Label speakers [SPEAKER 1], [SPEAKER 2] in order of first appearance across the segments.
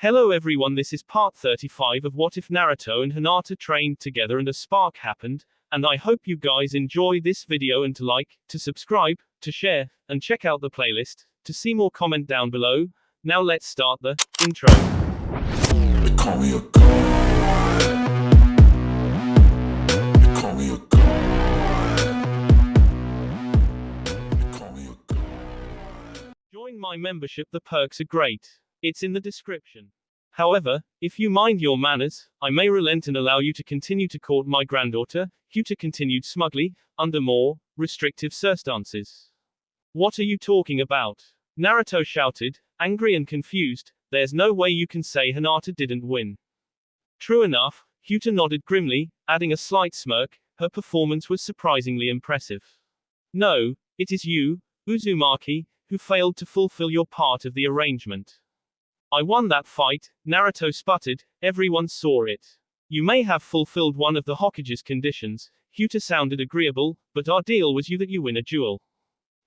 [SPEAKER 1] Hello everyone, this is part 35 of What If Naruto and Hinata trained together and a spark happened, and I hope you guys enjoy this video and to like, to subscribe, to share, and check out the playlist, to see more comment down below. Now let's start the intro.
[SPEAKER 2] They call me a god. They call me a god. They call me a god.
[SPEAKER 1] Join my membership, the perks are great. It's in the description. However, if you mind your manners, I may relent and allow you to continue to court my granddaughter, Hinata continued smugly, under more restrictive circumstances. What are you talking about? Naruto shouted, angry and confused. There's no way you can say Hinata didn't win. True enough, Hinata nodded grimly, adding a slight smirk. Her performance was surprisingly impressive. No, it is you, Uzumaki, who failed to fulfill your part of the arrangement. I won that fight, Naruto sputtered. Everyone saw it. You may have fulfilled one of the Hokage's conditions, Hinata sounded agreeable, but our deal was that you win a duel.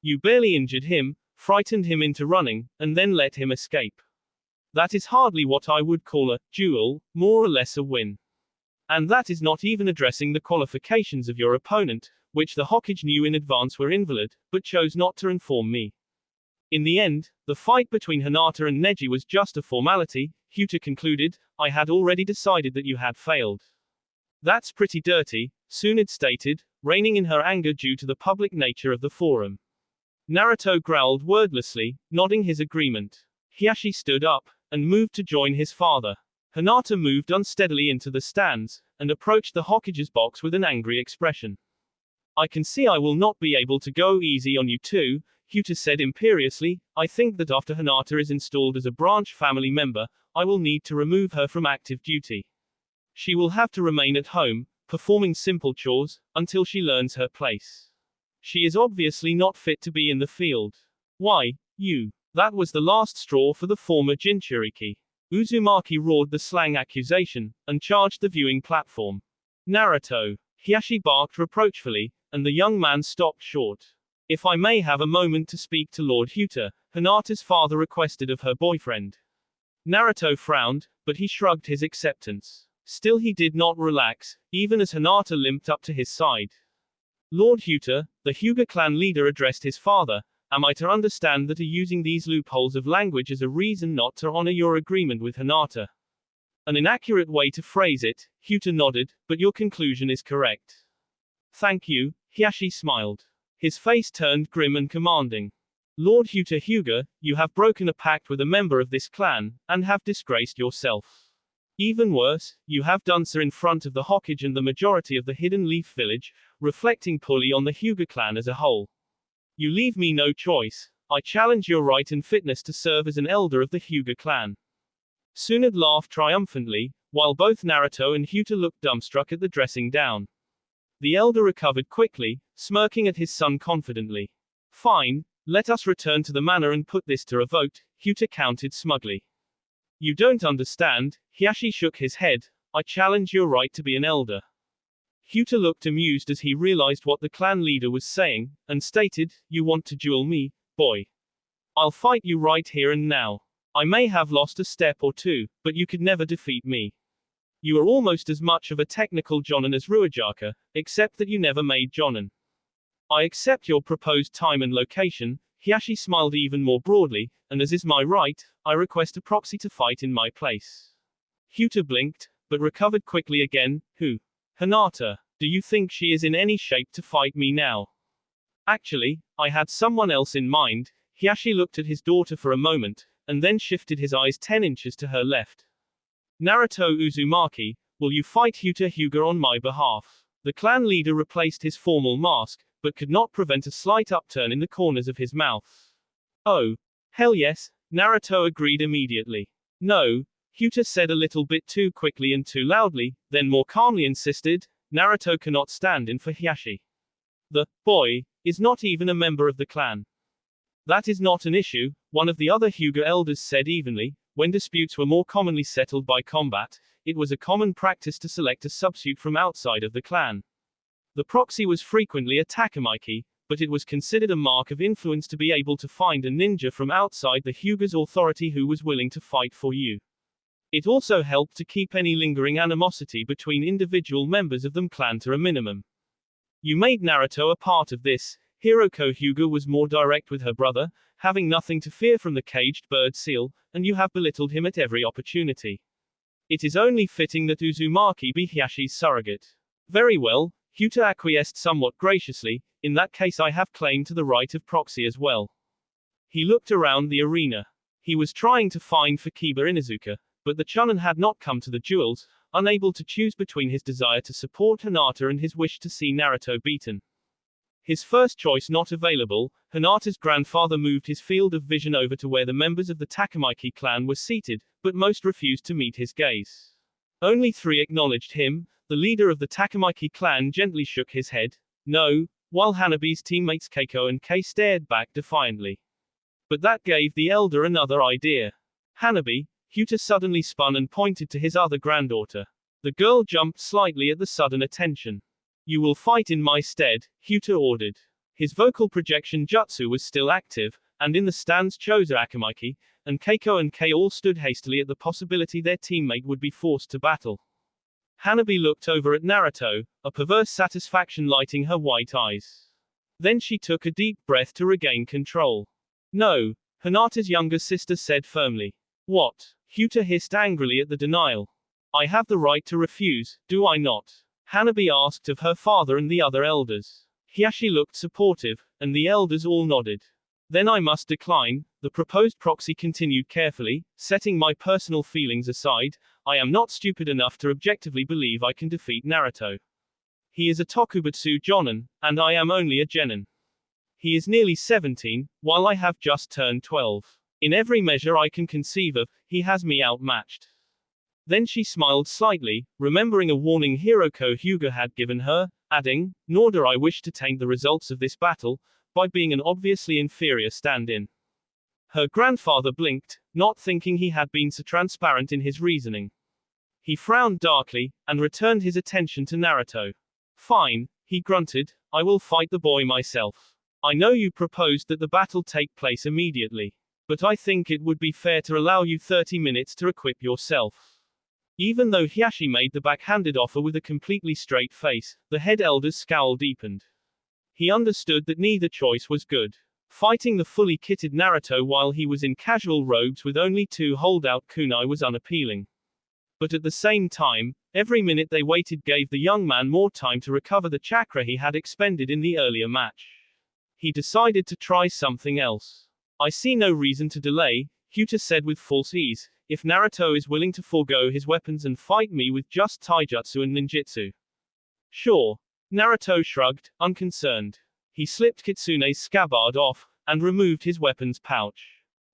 [SPEAKER 1] You barely injured him, frightened him into running, and then let him escape. That is hardly what I would call a duel, more or less a win. And that is not even addressing the qualifications of your opponent, which the Hokage knew in advance were invalid, but chose not to inform me. In the end, the fight between Hinata and Neji was just a formality, Hinata concluded. I had already decided that you had failed. That's pretty dirty, Tsunade stated, reining in her anger due to the public nature of the forum. Naruto growled wordlessly, nodding his agreement. Hinata stood up, and moved to join his father. Hinata moved unsteadily into the stands, and approached the Hokage's box with an angry expression. I can see I will not be able to go easy on you too, Hinata said imperiously. I think that after Hinata is installed as a branch family member, I will need to remove her from active duty. She will have to remain at home, performing simple chores, until she learns her place. She is obviously not fit to be in the field. Why, you? That was the last straw for the former Jinchuriki. Uzumaki roared the slang accusation, and charged the viewing platform. Naruto. Hinata barked reproachfully, and the young man stopped short. If I may have a moment to speak to Lord Hinata, Hinata's father requested of her boyfriend. Naruto frowned, but he shrugged his acceptance. Still he did not relax, even as Hinata limped up to his side. Lord Hinata, the Hyuga clan leader addressed his father. Am I to understand that are using these loopholes of language as a reason not to honor your agreement with Hinata? An inaccurate way to phrase it, Hinata nodded, but your conclusion is correct. Thank you, Hinata smiled. His face turned grim and commanding. Lord Hyuga, you have broken a pact with a member of this clan, and have disgraced yourself. Even worse, you have done so in front of the Hokage and the majority of the Hidden Leaf village, reflecting poorly on the Hyuga clan as a whole. You leave me no choice. I challenge your right and fitness to serve as an elder of the Hyuga clan. Tsunade laughed triumphantly, while both Naruto and Hinata looked dumbstruck at the dressing down. The elder recovered quickly, smirking at his son confidently. Fine, let us return to the manor and put this to a vote, Hinata countered smugly. You don't understand, Hinata shook his head. I challenge your right to be an elder. Hinata looked amused as he realized what the clan leader was saying, and stated, you want to duel me, boy? I'll fight you right here and now. I may have lost a step or two, but you could never defeat me. You are almost as much of a technical Jonin as Ruajaka, except that you never made Jonin. I accept your proposed time and location, Hinata smiled even more broadly, and as is my right, I request a proxy to fight in my place. Hinata blinked, but recovered quickly again. Who? Hinata. Do you think she is in any shape to fight me now? Actually, I had someone else in mind. Hinata looked at his daughter for a moment, and then shifted his eyes 10 inches to her left. Naruto Uzumaki, will you fight Hyuga on my behalf? The clan leader replaced his formal mask, but could not prevent a slight upturn in the corners of his mouth. Oh, hell yes, Naruto agreed immediately. No, Hinata said a little bit too quickly and too loudly, then more calmly insisted, Naruto cannot stand in for Hinata. The boy is not even a member of the clan. That is not an issue, one of the other Hyuga elders said evenly. When disputes were more commonly settled by combat, it was a common practice to select a substitute from outside of the clan. The proxy was frequently a takamaki, but it was considered a mark of influence to be able to find a ninja from outside the Hyuga's authority who was willing to fight for you. It also helped to keep any lingering animosity between individual members of the clan to a minimum. You made Naruto a part of this. Hiroko Hyuga was more direct with her brother, having nothing to fear from the caged bird seal, and you have belittled him at every opportunity. It is only fitting that Uzumaki be Hiyashi's surrogate. Very well, Hyuta acquiesced somewhat graciously. In that case I have claim to the right of proxy as well. He looked around the arena. He was trying to find Fukiba Inuzuka, but the Chunin had not come to the duels, unable to choose between his desire to support Hinata and his wish to see Naruto beaten. His first choice not available, Hinata's grandfather moved his field of vision over to where the members of the Takamaki clan were seated, but most refused to meet his gaze. Only 3 acknowledged him. The leader of the Takamaki clan gently shook his head, no, while Hanabi's teammates Keiko and Kei stared back defiantly. But that gave the elder another idea. Hanabi, Hyuta suddenly spun and pointed to his other granddaughter. The girl jumped slightly at the sudden attention. You will fight in my stead, Hyuta ordered. His vocal projection jutsu was still active, and in the stands Chozo Akamaki, and Keiko and Kei all stood hastily at the possibility their teammate would be forced to battle. Hanabi looked over at Naruto, a perverse satisfaction lighting her white eyes. Then she took a deep breath to regain control. No, Hinata's younger sister said firmly. What? Hyuta hissed angrily at the denial. I have the right to refuse, do I not? Hanabi asked of her father and the other elders. Hiyashi looked supportive, and the elders all nodded. Then I must decline, the proposed proxy continued carefully, setting my personal feelings aside, I am not stupid enough to objectively believe I can defeat Naruto. He is a Tokubutsu Jonin, and I am only a genin. He is nearly 17, while I have just turned 12. In every measure I can conceive of, he has me outmatched. Then she smiled slightly, remembering a warning Hiroko Hyuga had given her, adding, nor do I wish to taint the results of this battle, by being an obviously inferior stand-in. Her grandfather blinked, not thinking he had been so transparent in his reasoning. He frowned darkly, and returned his attention to Naruto. Fine, he grunted, I will fight the boy myself. I know you proposed that the battle take place immediately. But I think it would be fair to allow you 30 minutes to equip yourself. Even though Hiyashi made the backhanded offer with a completely straight face, the head elder's scowl deepened. He understood that neither choice was good. Fighting the fully kitted Naruto while he was in casual robes with only 2 holdout kunai was unappealing. But at the same time, every minute they waited gave the young man more time to recover the chakra he had expended in the earlier match. He decided to try something else. I see no reason to delay, Hyuta said with false ease, if Naruto is willing to forego his weapons and fight me with just taijutsu and ninjutsu. Sure. Naruto shrugged, unconcerned. He slipped Kitsune's scabbard off, and removed his weapons pouch.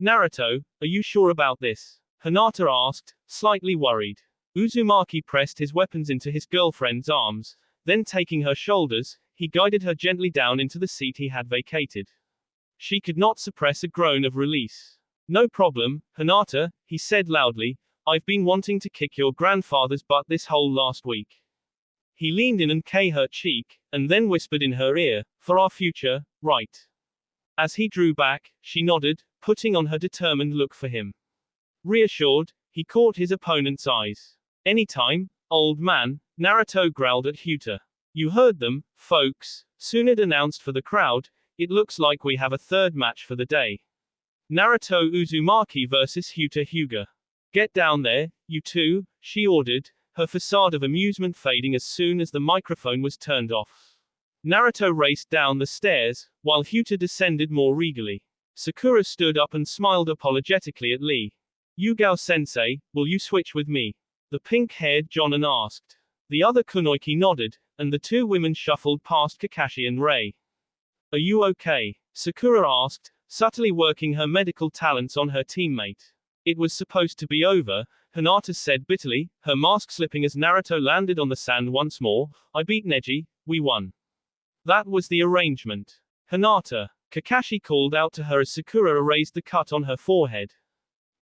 [SPEAKER 1] Naruto, are you sure about this? Hinata asked, slightly worried. Uzumaki pressed his weapons into his girlfriend's arms, then taking her shoulders, he guided her gently down into the seat he had vacated. She could not suppress a groan of release. No problem, Hinata, he said loudly, I've been wanting to kick your grandfather's butt this whole last week. He leaned in and kissed her cheek, and then whispered in her ear, for our future, right? As he drew back, she nodded, putting on her determined look for him. Reassured, he caught his opponent's eyes. Anytime, old man, Naruto growled at Hyuta. You heard them, folks, Tsunade announced for the crowd, it looks like we have a third match for the day. Naruto Uzumaki versus Hyuta Hyuga. Get down there, you two, she ordered, her facade of amusement fading as soon as the microphone was turned off. Naruto raced down the stairs, while Hyuta descended more regally. Sakura stood up and smiled apologetically at Lee. Yugao-sensei, will you switch with me? The pink-haired Jonin asked. The other kunoichi nodded, and the 2 women shuffled past Kakashi and Rei. Are you okay? Sakura asked, subtly working her medical talents on her teammate. It was supposed to be over, Hinata said bitterly, her mask slipping as Naruto landed on the sand once more. I beat Neji, we won. That was the arrangement. Hinata. Kakashi called out to her as Sakura erased the cut on her forehead.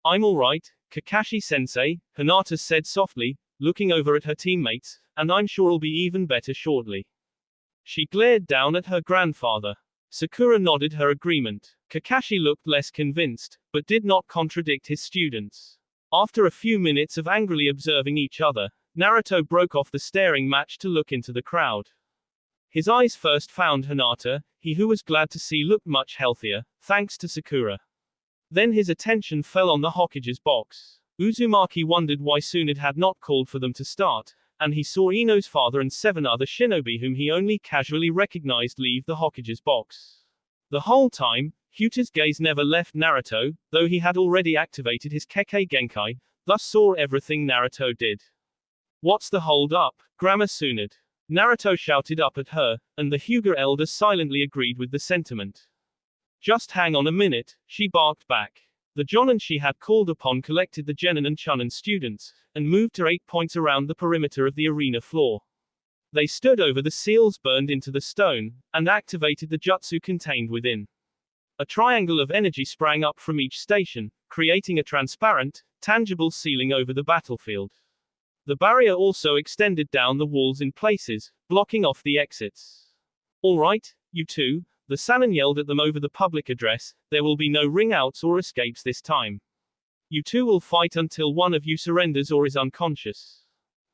[SPEAKER 1] I'm alright, Kakashi-sensei, Hinata said softly, looking over at her teammates, and I'm sure I'll be even better shortly. She glared down at her grandfather. Sakura nodded her agreement. Kakashi looked less convinced, but did not contradict his students. After a few minutes of angrily observing each other, Naruto broke off the staring match to look into the crowd. His eyes first found Hinata, he who was glad to see looked much healthier, thanks to Sakura. Then his attention fell on the Hokage's box. Uzumaki wondered why Tsunade had not called for them to start, and he saw Ino's father and 7 other shinobi whom he only casually recognized leave the Hokage's box. The whole time, Huta's gaze never left Naruto, though he had already activated his Kekkei Genkai, thus saw everything Naruto did. What's the hold up, Grandma Tsunade? Naruto shouted up at her, and the Hyuga elder silently agreed with the sentiment. Just hang on a minute, she barked back. The Jonin she had called upon collected the Genin and Chunin students, and moved to 8 points around the perimeter of the arena floor. They stood over the seals burned into the stone, and activated the jutsu contained within. A triangle of energy sprang up from each station, creating a transparent, tangible ceiling over the battlefield. The barrier also extended down the walls in places, blocking off the exits. All right, you two, the Sannin yelled at them over the public address, there will be no ring-outs or escapes this time. You two will fight until one of you surrenders or is unconscious.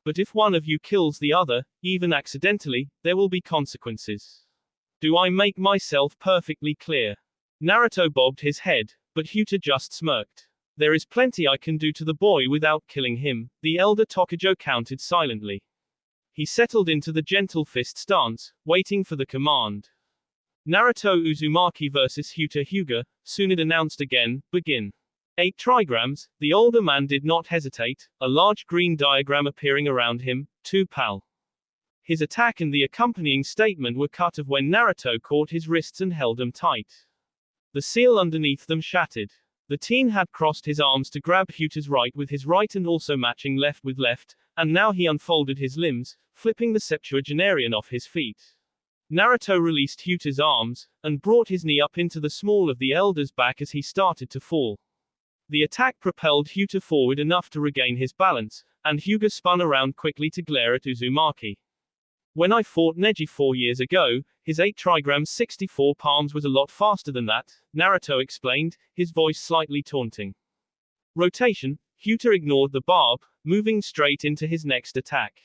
[SPEAKER 1] But if one of you kills the other, even accidentally, there will be consequences. Do I make myself perfectly clear? Naruto bobbed his head, but Hyuta just smirked. There is plenty I can do to the boy without killing him, the elder Tokujo countered silently. He settled into the gentle fist stance, waiting for the command. Naruto Uzumaki vs Hyuga, Tsunade announced again, begin. 8 trigrams, the older man did not hesitate, a large green diagram appearing around him, 2 pal. His attack and the accompanying statement were cut off when Naruto caught his wrists and held them tight. The seal underneath them shattered. The teen had crossed his arms to grab Huta's right with his right and also matching left with left, and now he unfolded his limbs, flipping the septuagenarian off his feet. Naruto released Huta's arms, and brought his knee up into the small of the elder's back as he started to fall. The attack propelled Hyuta forward enough to regain his balance, and Hyuga spun around quickly to glare at Uzumaki. When I fought Neji 4 years ago, his 8 trigrams 64 palms was a lot faster than that, Naruto explained, his voice slightly taunting. Rotation, Hyuta ignored the barb, moving straight into his next attack.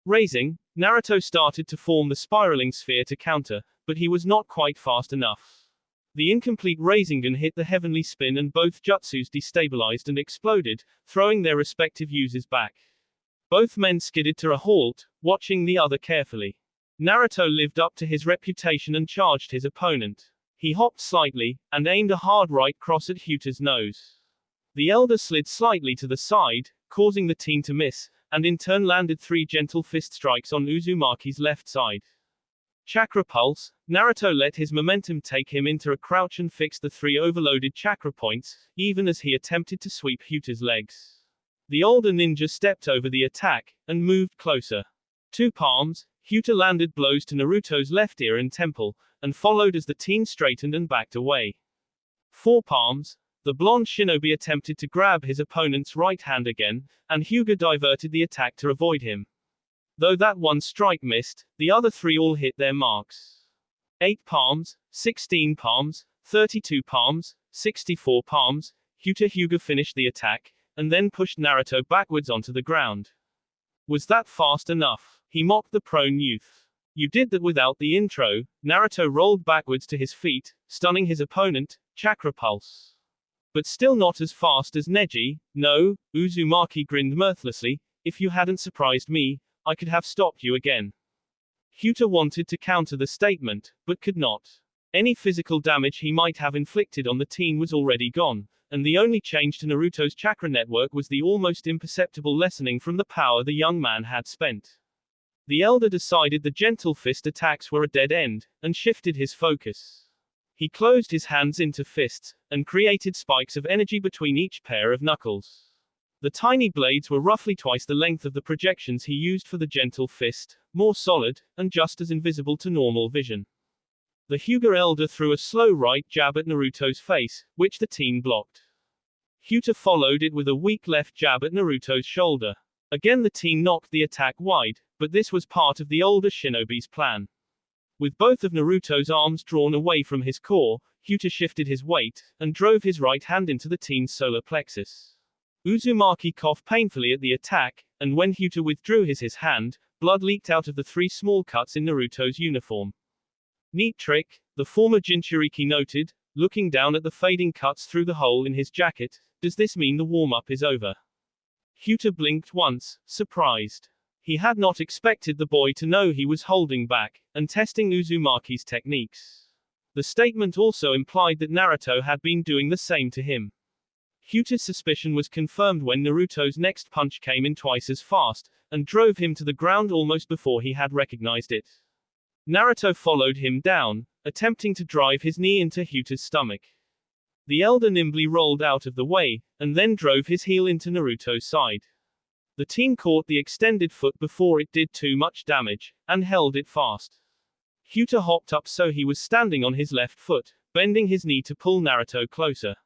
[SPEAKER 1] Raising, Naruto started to form the spiraling sphere to counter, but he was not quite fast enough. The incomplete Rasengan hit the heavenly spin and both jutsus destabilized and exploded, throwing their respective users back. Both men skidded to a halt, watching the other carefully. Naruto lived up to his reputation and charged his opponent. He hopped slightly, and aimed a hard right cross at Huta's nose. The elder slid slightly to the side, causing the teen to miss, and in turn landed 3 gentle fist strikes on Uzumaki's left side. Chakra pulse, Naruto let his momentum take him into a crouch and fixed the 3 overloaded chakra points, even as he attempted to sweep Huta's legs. The older ninja stepped over the attack, and moved closer. 2 palms, Hyuta landed blows to Naruto's left ear and temple, and followed as the teen straightened and backed away. 4 palms, the blonde shinobi attempted to grab his opponent's right hand again, and Hyuga diverted the attack to avoid him. Though that one strike missed, the other 3 all hit their marks. 8 palms, 16 palms, 32 palms, 64 palms, Hyuga finished the attack, and then pushed Naruto backwards onto the ground. Was that fast enough? He mocked the prone youth. You did that without the intro. Naruto rolled backwards to his feet, stunning his opponent, Chakra Pulse. But still not as fast as Neji. No, Uzumaki grinned mirthlessly, if you hadn't surprised me, I could have stopped you again. Hyuta wanted to counter the statement, but could not. Any physical damage he might have inflicted on the teen was already gone, and the only change to Naruto's chakra network was the almost imperceptible lessening from the power the young man had spent. The elder decided the gentle fist attacks were a dead end, and shifted his focus. He closed his hands into fists, and created spikes of energy between each pair of knuckles. The tiny blades were roughly twice the length of the projections he used for the gentle fist, more solid, and just as invisible to normal vision. The Hyuga elder threw a slow right jab at Naruto's face, which the teen blocked. Hyuta followed it with a weak left jab at Naruto's shoulder. Again the teen knocked the attack wide, but this was part of the older shinobi's plan. With both of Naruto's arms drawn away from his core, Hyuta shifted his weight, and drove his right hand into the teen's solar plexus. Uzumaki coughed painfully at the attack, and when Hyuta withdrew his hand, blood leaked out of the 3 small cuts in Naruto's uniform. Neat trick, the former Jinchuriki noted, looking down at the fading cuts through the hole in his jacket. Does this mean the warm-up is over? Hyuta blinked once, surprised. He had not expected the boy to know he was holding back, and testing Uzumaki's techniques. The statement also implied that Naruto had been doing the same to him. Hyuta's suspicion was confirmed when Naruto's next punch came in twice as fast, and drove him to the ground almost before he had recognized it. Naruto followed him down, attempting to drive his knee into Hyuta's stomach. The elder nimbly rolled out of the way, and then drove his heel into Naruto's side. The teen caught the extended foot before it did too much damage, and held it fast. Hyuta hopped up so he was standing on his left foot, bending his knee to pull Naruto closer.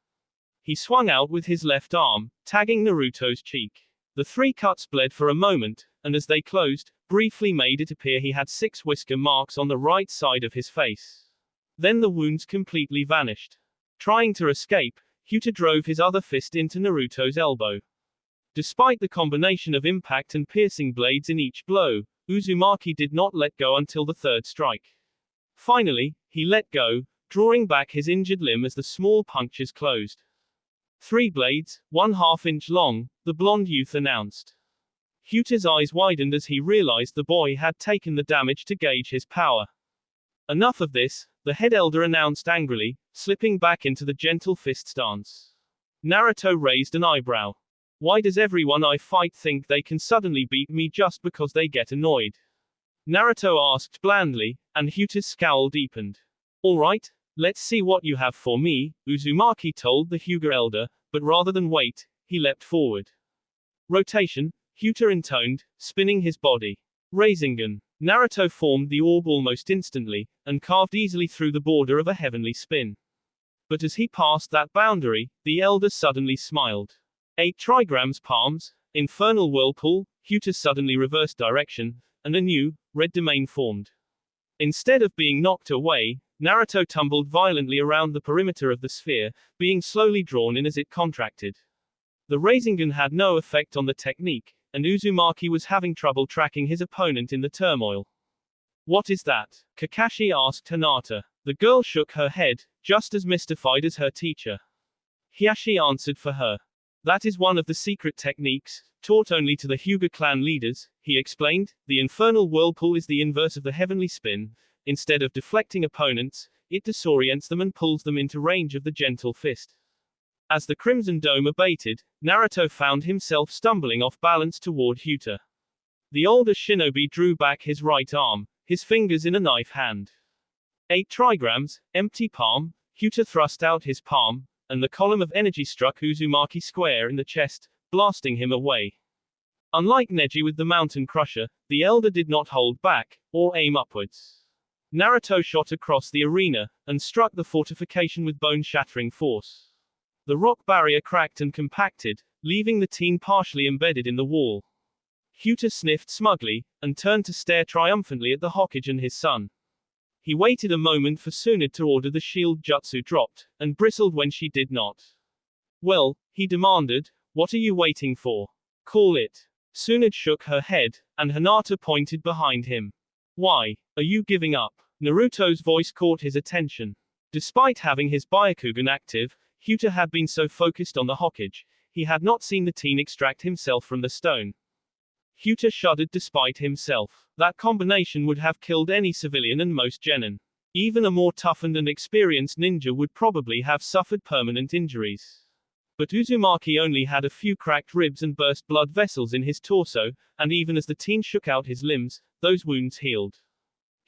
[SPEAKER 1] He swung out with his left arm, tagging Naruto's cheek. The 3 cuts bled for a moment, and as they closed, briefly made it appear he had 6 whisker marks on the right side of his face. Then the wounds completely vanished. Trying to escape, Hyuta drove his other fist into Naruto's elbow. Despite the combination of impact and piercing blades in each blow, Uzumaki did not let go until the 3rd strike. Finally, he let go, drawing back his injured limb as the small punctures closed. 3 blades, 1/2 inch long, the blonde youth announced. Hyuta's eyes widened as he realized the boy had taken the damage to gauge his power. Enough of this, the head elder announced angrily, slipping back into the gentle fist stance. Naruto raised an eyebrow. Why does everyone I fight think they can suddenly beat me just because they get annoyed? Naruto asked blandly, and Hyuta's scowl deepened. All right, let's see what you have for me, Uzumaki told the Hyuga elder, but rather than wait, he leapt forward. Rotation, Hyuta intoned, spinning his body. Rasengan. Naruto formed the orb almost instantly, and carved easily through the border of a heavenly spin. But as he passed that boundary, the elder suddenly smiled. 8 trigrams palms, infernal whirlpool, Hyuta suddenly reversed direction, and a new, red domain formed. Instead of being knocked away, Naruto tumbled violently around the perimeter of the sphere, being slowly drawn in as it contracted. The Rasengan had no effect on the technique, and Uzumaki was having trouble tracking his opponent in the turmoil. What is that? Kakashi asked Hinata. The girl shook her head, just as mystified as her teacher. Hiashi answered for her. That is one of the secret techniques, taught only to the Hyuga clan leaders, he explained. The infernal whirlpool is the inverse of the heavenly spin. Instead of deflecting opponents, it disorients them and pulls them into range of the gentle fist. As the Crimson Dome abated, Naruto found himself stumbling off balance toward Hyuta. The older shinobi drew back his right arm, his fingers in a knife hand. 8 trigrams, empty palm, Hyuta thrust out his palm, and the column of energy struck Uzumaki square in the chest, blasting him away. Unlike Neji with the Mountain Crusher, the elder did not hold back, or aim upwards. Naruto shot across the arena, and struck the fortification with bone-shattering force. The rock barrier cracked and compacted, leaving the teen partially embedded in the wall. Hyuta sniffed smugly, and turned to stare triumphantly at the Hokage and his son. He waited a moment for Tsunade to order the shield jutsu dropped, and bristled when she did not. Well, he demanded, what are you waiting for? Call it. Tsunade shook her head, and Hinata pointed behind him. Why? Are you giving up? Naruto's voice caught his attention. Despite having his Byakugan active, Hyuta had been so focused on the Hokage, he had not seen the teen extract himself from the stone. Hyuta shuddered despite himself. That combination would have killed any civilian and most genin. Even a more toughened and experienced ninja would probably have suffered permanent injuries. But Uzumaki only had a few cracked ribs and burst blood vessels in his torso, and even as the teen shook out his limbs, those wounds healed.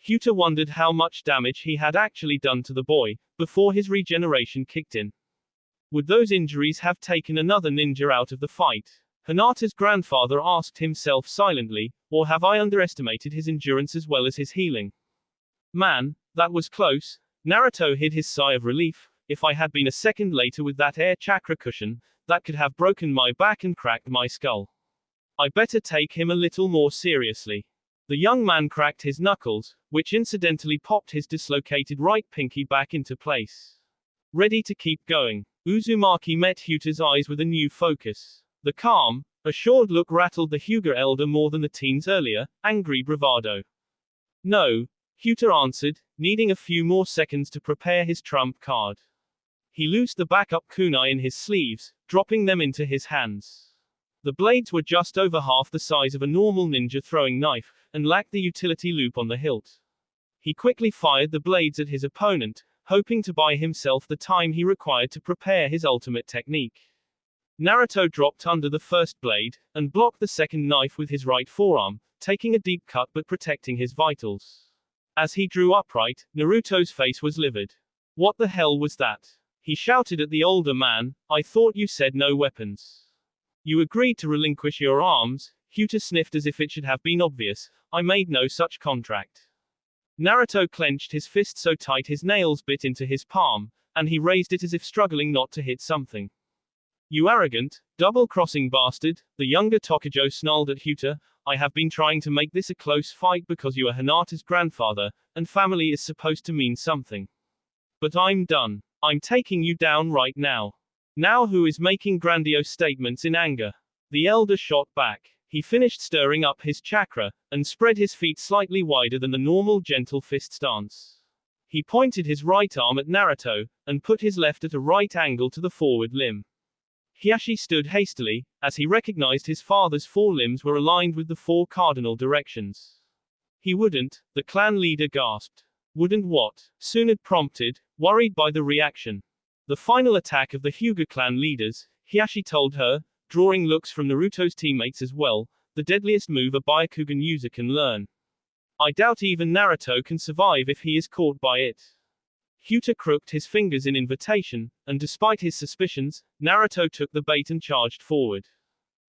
[SPEAKER 1] Hyuta wondered how much damage he had actually done to the boy, before his regeneration kicked in. Would those injuries have taken another ninja out of the fight? Hinata's grandfather asked himself silently, or have I underestimated his endurance as well as his healing? Man, that was close. Naruto hid his sigh of relief. If I had been a second later with that air chakra cushion, that could have broken my back and cracked my skull. I better take him a little more seriously. The young man cracked his knuckles, which incidentally popped his dislocated right pinky back into place. Ready to keep going. Uzumaki met Hyuta's eyes with a new focus. The calm, assured look rattled the Hyuga elder more than the teen's earlier, angry bravado. No, Hyuta answered, needing a few more seconds to prepare his trump card. He loosed the backup kunai in his sleeves, dropping them into his hands. The blades were just over half the size of a normal ninja throwing knife, and lacked the utility loop on the hilt. He quickly fired the blades at his opponent, hoping to buy himself the time he required to prepare his ultimate technique. Naruto dropped under the first blade, and blocked the second knife with his right forearm, taking a deep cut but protecting his vitals. As he drew upright, Naruto's face was livid. What the hell was that? He shouted at the older man, I thought you said no weapons. You agreed to relinquish your arms. Hyuta sniffed as if it should have been obvious, I made no such contract. Naruto clenched his fist so tight his nails bit into his palm, and he raised it as if struggling not to hit something. You arrogant, double-crossing bastard, the younger Tokujo snarled at Hyuta, I have been trying to make this a close fight because you are Hinata's grandfather, and family is supposed to mean something. But I'm done. I'm taking you down right now. Now who is making grandiose statements in anger? The elder shot back. He finished stirring up his chakra, and spread his feet slightly wider than the normal gentle fist stance. He pointed his right arm at Naruto, and put his left at a right angle to the forward limb. Hiashi stood hastily, as he recognized his father's four limbs were aligned with the four cardinal directions. He wouldn't, the clan leader gasped. Wouldn't what? Tsunade prompted, worried by the reaction. The final attack of the Hyuga clan leaders, Hiashi told her, drawing looks from Naruto's teammates as well, the deadliest move a Byakugan user can learn. I doubt even Naruto can survive if he is caught by it. Hyuta crooked his fingers in invitation, and despite his suspicions, Naruto took the bait and charged forward.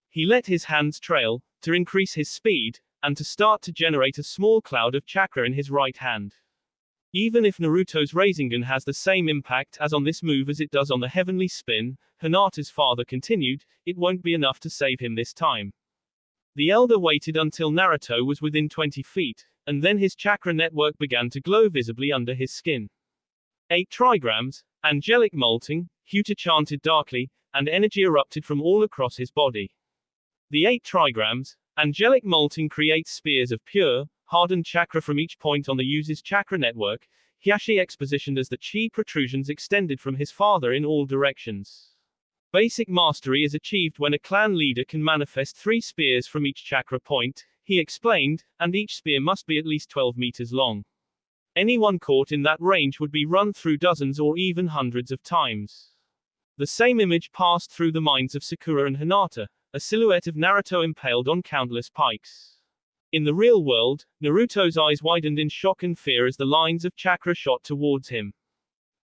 [SPEAKER 1] He let his hands trail, to increase his speed, and to start to generate a small cloud of chakra in his right hand. Even if Naruto's Rasengan has the same impact as on this move as it does on the heavenly spin, Hinata's father continued, it won't be enough to save him this time. The elder waited until Naruto was within 20 feet, and then his chakra network began to glow visibly under his skin. 8 trigrams, angelic molting, Hyuta chanted darkly, and energy erupted from all across his body. The 8 trigrams, angelic molting creates spears of pure, hardened chakra from each point on the user's chakra network, Hiashi expositioned as the chi protrusions extended from his father in all directions. Basic mastery is achieved when a clan leader can manifest 3 spears from each chakra point, he explained, and each spear must be at least 12 meters long. Anyone caught in that range would be run through dozens or even hundreds of times. The same image passed through the minds of Sakura and Hinata, a silhouette of Naruto impaled on countless pikes. In the real world, Naruto's eyes widened in shock and fear as the lines of chakra shot towards him.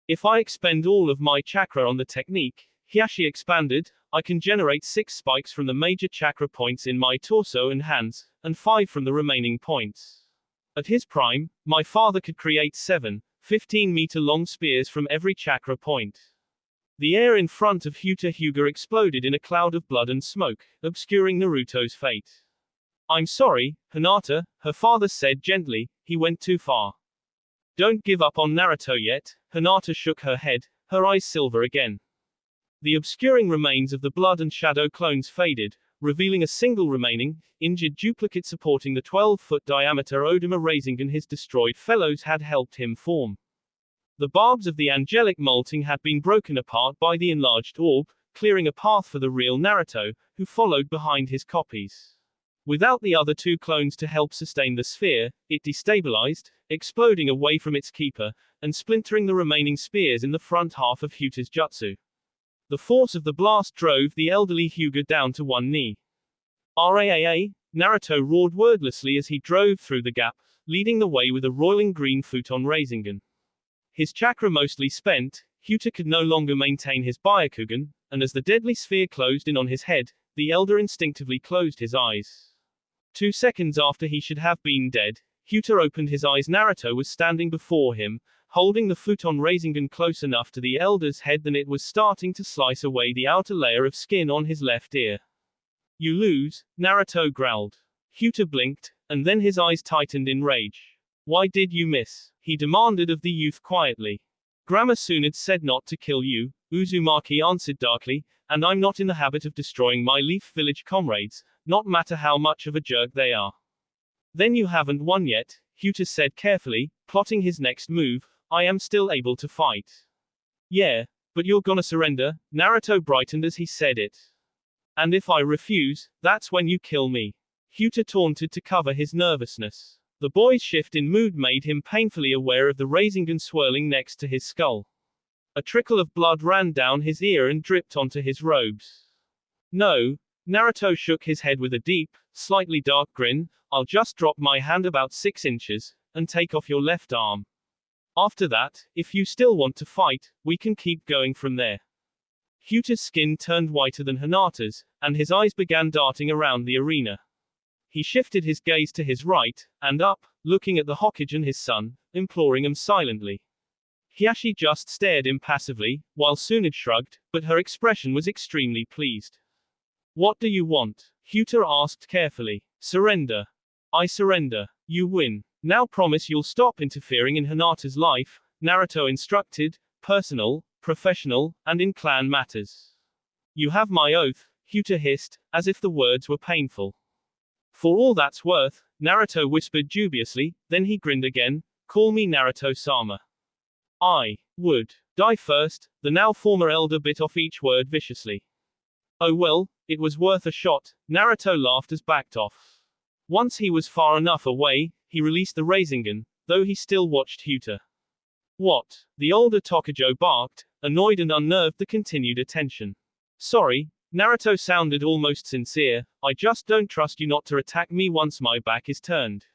[SPEAKER 1] If I expend all of my chakra on the technique, Hiashi expanded, I can generate 6 spikes from the major chakra points in my torso and hands, and 5 from the remaining points. At his prime, my father could create 7, 15-meter-long spears from every chakra point. The air in front of Hyuga exploded in a cloud of blood and smoke, obscuring Naruto's fate. I'm sorry, Hinata, her father said gently, he went too far. Don't give up on Naruto yet, Hinata shook her head, her eyes silver again. The obscuring remains of the blood and shadow clones faded, revealing a single remaining, injured duplicate supporting the 12-foot diameter Odama Rasengan his destroyed fellows had helped him form. The barbs of the angelic molting had been broken apart by the enlarged orb, clearing a path for the real Naruto, who followed behind his copies. Without the other 2 clones to help sustain the sphere, it destabilized, exploding away from its keeper, and splintering the remaining spears in the front half of Hyuta's jutsu. The force of the blast drove the elderly Hyuga down to one knee. Raa! Naruto roared wordlessly as he drove through the gap, leading the way with a roiling green futon Rasengan. His chakra mostly spent, Hyuta could no longer maintain his Byakugan, and as the deadly sphere closed in on his head, the elder instinctively closed his eyes. 2 seconds after he should have been dead, Hyuta opened his eyes. Naruto was standing before him, holding the futon Rasengan close enough to the elder's head that it was starting to slice away the outer layer of skin on his left ear. You lose, Naruto growled. Hyuta blinked, and then his eyes tightened in rage. Why did you miss? He demanded of the youth quietly. Grandma Tsunade said not to kill you, Uzumaki answered darkly, and I'm not in the habit of destroying my Leaf Village comrades, not matter how much of a jerk they are. Then you haven't won yet, Hinata said carefully, plotting his next move. I am still able to fight. Yeah, but you're gonna surrender? Naruto brightened as he said it. And if I refuse, that's when you kill me. Hinata taunted to cover his nervousness. The boy's shift in mood made him painfully aware of the Rasengan swirling next to his skull. A trickle of blood ran down his ear and dripped onto his robes. No, Naruto shook his head with a deep, slightly dark grin. I'll just drop my hand about 6 inches, and take off your left arm. After that, if you still want to fight, we can keep going from there. Hinata's skin turned whiter than Hinata's, and his eyes began darting around the arena. He shifted his gaze to his right, and up, looking at the Hokage and his son, imploring them silently. Hinata just stared impassively, while Tsunade shrugged, but her expression was extremely pleased. What do you want? Hinata asked carefully. Surrender. I surrender. You win. Now promise you'll stop interfering in Hinata's life, Naruto instructed, personal, professional, and in clan matters. You have my oath, Hinata hissed, as if the words were painful. For all that's worth, Naruto whispered dubiously, then he grinned again, call me Naruto-sama. I would die first, the now former elder bit off each word viciously. Oh well, it was worth a shot, Naruto laughed as backed off. Once he was far enough away, he released the Rasengan, though he still watched Hinata. What? The older Tokujo barked, annoyed and unnerved the continued attention. Sorry, Naruto sounded almost sincere, I just don't trust you not to attack me once my back is turned.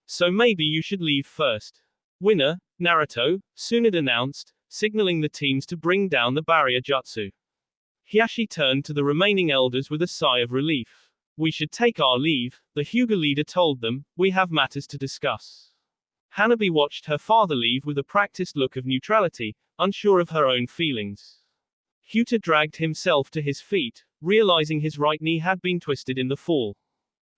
[SPEAKER 1] So maybe you should leave first. Winner, Naruto, Tsunade announced, signaling the teams to bring down the barrier jutsu. Hinata turned to the remaining elders with a sigh of relief. We should take our leave, the Hyuga leader told them, we have matters to discuss. Hanabi watched her father leave with a practiced look of neutrality, unsure of her own feelings. Hinata dragged himself to his feet, realizing his right knee had been twisted in the fall.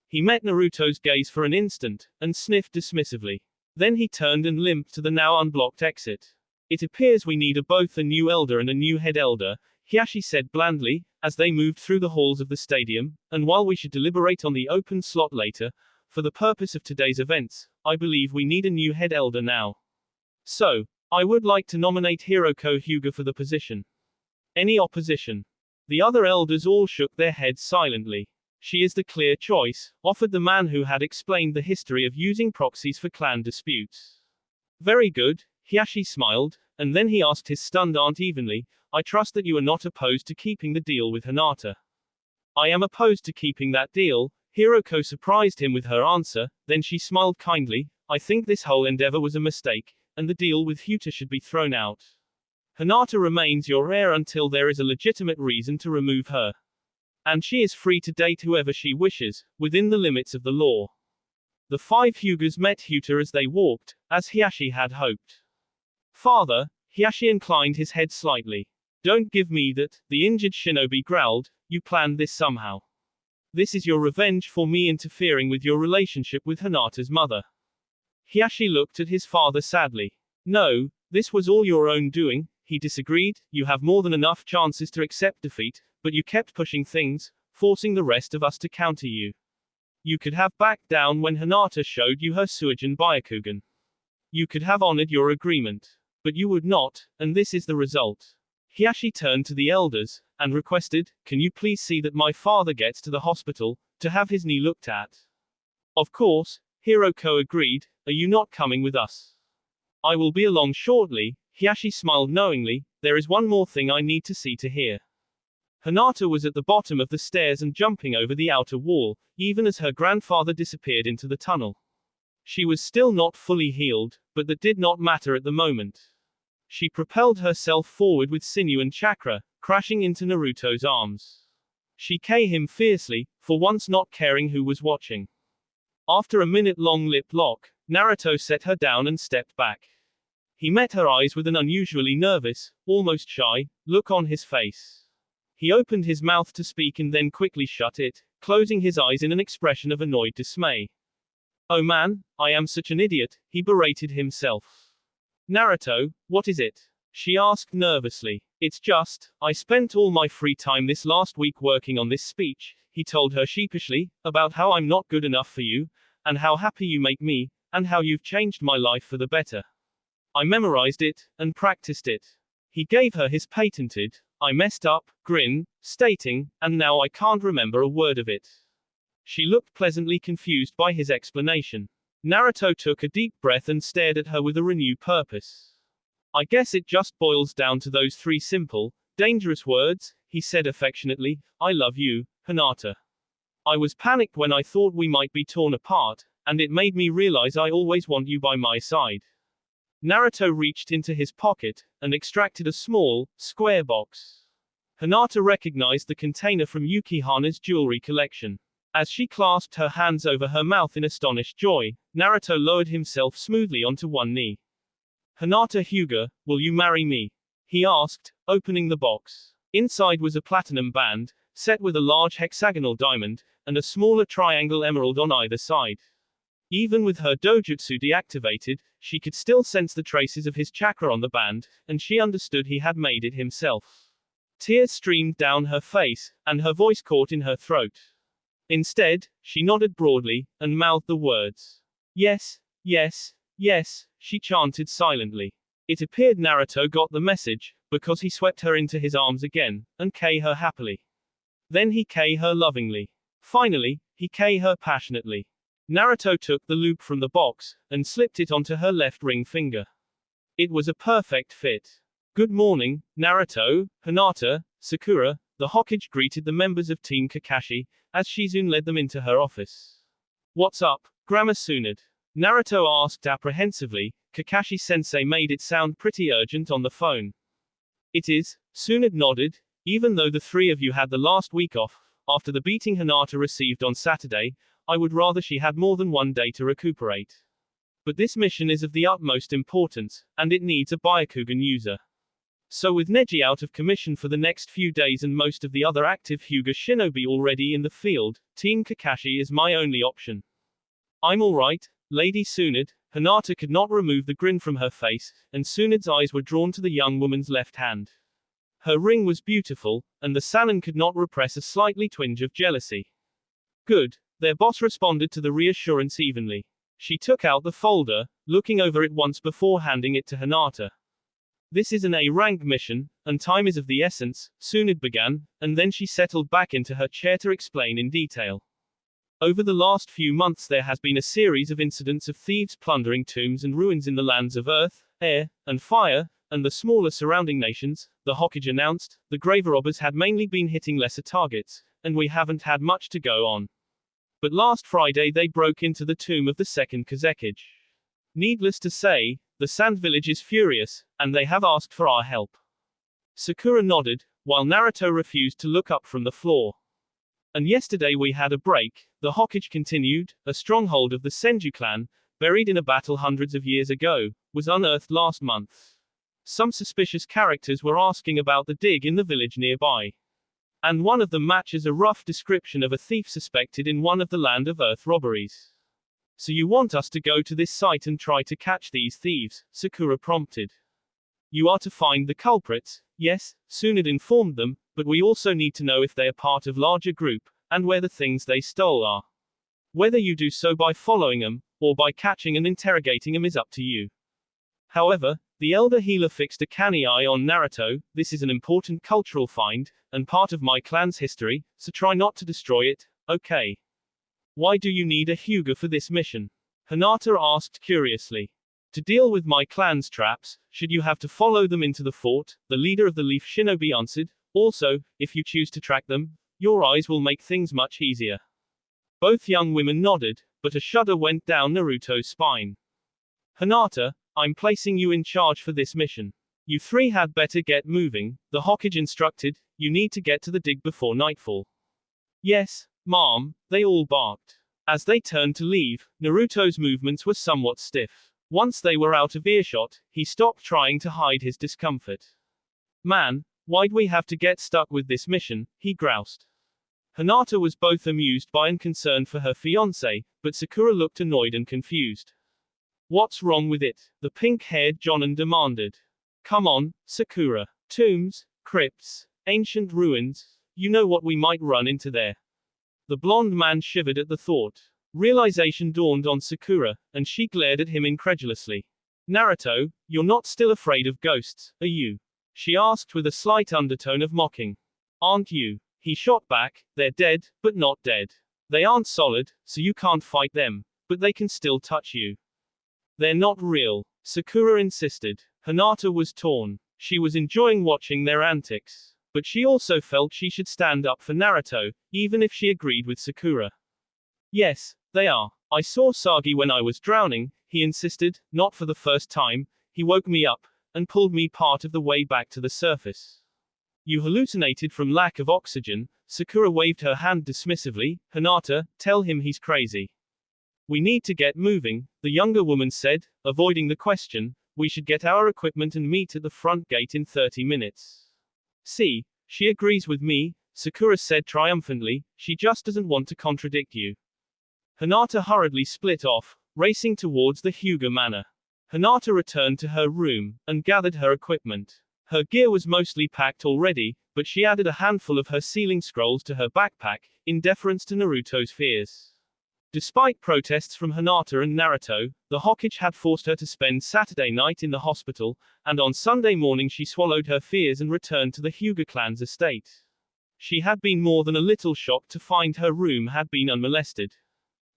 [SPEAKER 1] He met Naruto's gaze for an instant, and sniffed dismissively. Then he turned and limped to the now unblocked exit. It appears we need both a new elder and a new head elder, Hinata said blandly, as they moved through the halls of the stadium, and while we should deliberate on the open slot later, for the purpose of today's events, I believe we need a new head elder now. So, I would like to nominate Hiroko Hyuga for the position. Any opposition? The other elders all shook their heads silently. She is the clear choice, offered the man who had explained the history of using proxies for clan disputes. Very good, Hinata smiled, and then he asked his stunned aunt evenly, I trust that you are not opposed to keeping the deal with Hinata. I am opposed to keeping that deal, Hiroko surprised him with her answer, then she smiled kindly, I think this whole endeavor was a mistake, and the deal with Hinata should be thrown out. Hinata remains your heir until there is a legitimate reason to remove her. And she is free to date whoever she wishes, within the limits of the law. The 5 Hyugas met Hinata as they walked, as Hinata had hoped. Father, Hinata inclined his head slightly. Don't give me that, the injured shinobi growled, you planned this somehow. This is your revenge for me interfering with your relationship with Hinata's mother. Hinata looked at his father sadly. No, this was all your own doing, he disagreed, you have more than enough chances to accept defeat, but you kept pushing things, forcing the rest of us to counter you. You could have backed down when Hinata showed you her Suijin Byakugan. You could have honored your agreement. But you would not, and this is the result. Hinata turned to the elders, and requested, can you please see that my father gets to the hospital, to have his knee looked at? Of course, Hiroko agreed, are you not coming with us? I will be along shortly, Hinata smiled knowingly, there is one more thing I need to see to hear. Hinata was at the bottom of the stairs and jumping over the outer wall, even as her grandfather disappeared into the tunnel. She was still not fully healed, but that did not matter at the moment. She propelled herself forward with sinew and chakra, crashing into Naruto's arms. She K him fiercely, for once not caring who was watching. After a minute-long lip lock, Naruto set her down and stepped back. He met her eyes with an unusually nervous, almost shy, look on his face. He opened his mouth to speak and then quickly shut it, closing his eyes in an expression of annoyed dismay. Oh man, I am such an idiot, he berated himself. Naruto, what is it? She asked nervously. It's just, I spent all my free time this last week working on this speech, he told her sheepishly, about how I'm not good enough for you, and how happy you make me, and how you've changed my life for the better. I memorized it, and practiced it. He gave her his patented, I messed up, grin, stating, and now I can't remember a word of it. She looked pleasantly confused by his explanation. Naruto took a deep breath and stared at her with a renewed purpose. I guess it just boils down to those three simple, dangerous words, he said affectionately, I love you, Hinata. I was panicked when I thought we might be torn apart, and it made me realize I always want you by my side. Naruto reached into his pocket, and extracted a small, square box. Hinata recognized the container from Yukihana's jewelry collection. As she clasped her hands over her mouth in astonished joy, Naruto lowered himself smoothly onto one knee. Hinata Hyuga, will you marry me? He asked, opening the box. Inside was a platinum band, set with a large hexagonal diamond, and a smaller triangle emerald on either side. Even with her dojutsu deactivated, she could still sense the traces of his chakra on the band, and she understood he had made it himself. Tears streamed down her face, and her voice caught in her throat. Instead, she nodded broadly, and mouthed the words. Yes, yes, yes, she chanted silently. It appeared Naruto got the message, because he swept her into his arms again, and kissed her happily. Then he kissed her lovingly. Finally, he kissed her passionately. Naruto took the loop from the box, and slipped it onto her left ring finger. It was a perfect fit. Good morning, Naruto, Hinata, Sakura, the Hokage greeted the members of Team Kakashi, as Shizune led them into her office. What's up, Grandma Tsunade? Naruto asked apprehensively. Kakashi-sensei made it sound pretty urgent on the phone. It is, Tsunade nodded, even though the three of you had the last week off, after the beating Hinata received on Saturday, I would rather she had more than one day to recuperate. But this mission is of the utmost importance, and it needs a Byakugan user. So with Neji out of commission for the next few days and most of the other active Hyuga shinobi already in the field, Team Kakashi is my only option. I'm alright, Lady Tsunade. Hinata could not remove the grin from her face, and Tsunade's eyes were drawn to the young woman's left hand. Her ring was beautiful, and the Sannin could not repress a slightly twinge of jealousy. Good. Their boss responded to the reassurance evenly. She took out the folder, looking over it once before handing it to Hinata. This is an A-rank mission, and time is of the essence, Tsunade began, and then she settled back into her chair to explain in detail. Over the last few months there has been a series of incidents of thieves plundering tombs and ruins in the lands of earth, air, and fire, and the smaller surrounding nations, the Hokage announced. The grave robbers had mainly been hitting lesser targets, and we haven't had much to go on. But last Friday they broke into the tomb of the second Kazekage. Needless to say, the Sand Village is furious, and they have asked for our help. Sakura nodded, while Naruto refused to look up from the floor. And yesterday we had a break, the Hokage continued. A stronghold of the Senju clan, buried in a battle hundreds of years ago, was unearthed last month. Some suspicious characters were asking about the dig in the village nearby. And one of them matches a rough description of a thief suspected in one of the Land of Earth robberies. So you want us to go to this site and try to catch these thieves? Sakura prompted. You are to find the culprits, yes, Tsunade informed them, but we also need to know if they are part of larger group, and where the things they stole are. Whether you do so by following them, or by catching and interrogating them is up to you. However, the elder healer fixed a canny eye on Naruto. This is an important cultural find, and part of my clan's history, so try not to destroy it, okay? Why do you need a Hyuga for this mission? Hinata asked curiously. To deal with my clan's traps, should you have to follow them into the fort, the leader of the Leaf Shinobi answered. Also, if you choose to track them, your eyes will make things much easier. Both young women nodded, but a shudder went down Naruto's spine. Hinata, I'm placing you in charge for this mission. You three had better get moving, the Hokage instructed. You need to get to the dig before nightfall. Yes, ma'am, they all barked. As they turned to leave, Naruto's movements were somewhat stiff. Once they were out of earshot, he stopped trying to hide his discomfort. Man, why'd we have to get stuck with this mission? He groused. Hinata was both amused by and concerned for her fiancé, but Sakura looked annoyed and confused. What's wrong with it? The pink-haired Jonin demanded. Come on, Sakura. Tombs, crypts, ancient ruins, you know what we might run into there. The blonde man shivered at the thought. Realization dawned on Sakura, and she glared at him incredulously. Naruto, you're not still afraid of ghosts, are you? She asked with a slight undertone of mocking. Aren't you? He shot back, they're dead, but not dead. They aren't solid, so you can't fight them, but they can still touch you. They're not real, Sakura insisted. Hinata was torn. She was enjoying watching their antics. But she also felt she should stand up for Naruto, even if she agreed with Sakura. Yes, they are. I saw Sagi when I was drowning, he insisted, not for the first time. He woke me up, and pulled me part of the way back to the surface. You hallucinated from lack of oxygen, Sakura waved her hand dismissively. Hinata, tell him he's crazy. We need to get moving, the younger woman said, avoiding the question. We should get our equipment and meet at the front gate in 30 minutes. See, she agrees with me, Sakura said triumphantly, she just doesn't want to contradict you. Hinata hurriedly split off, racing towards the Hyuga manor. Hinata returned to her room, and gathered her equipment. Her gear was mostly packed already, but she added a handful of her sealing scrolls to her backpack, in deference to Naruto's fears. Despite protests from Hinata and Naruto, the Hokage had forced her to spend Saturday night in the hospital, and on Sunday morning she swallowed her fears and returned to the Hyuga clan's estate. She had been more than a little shocked to find her room had been unmolested.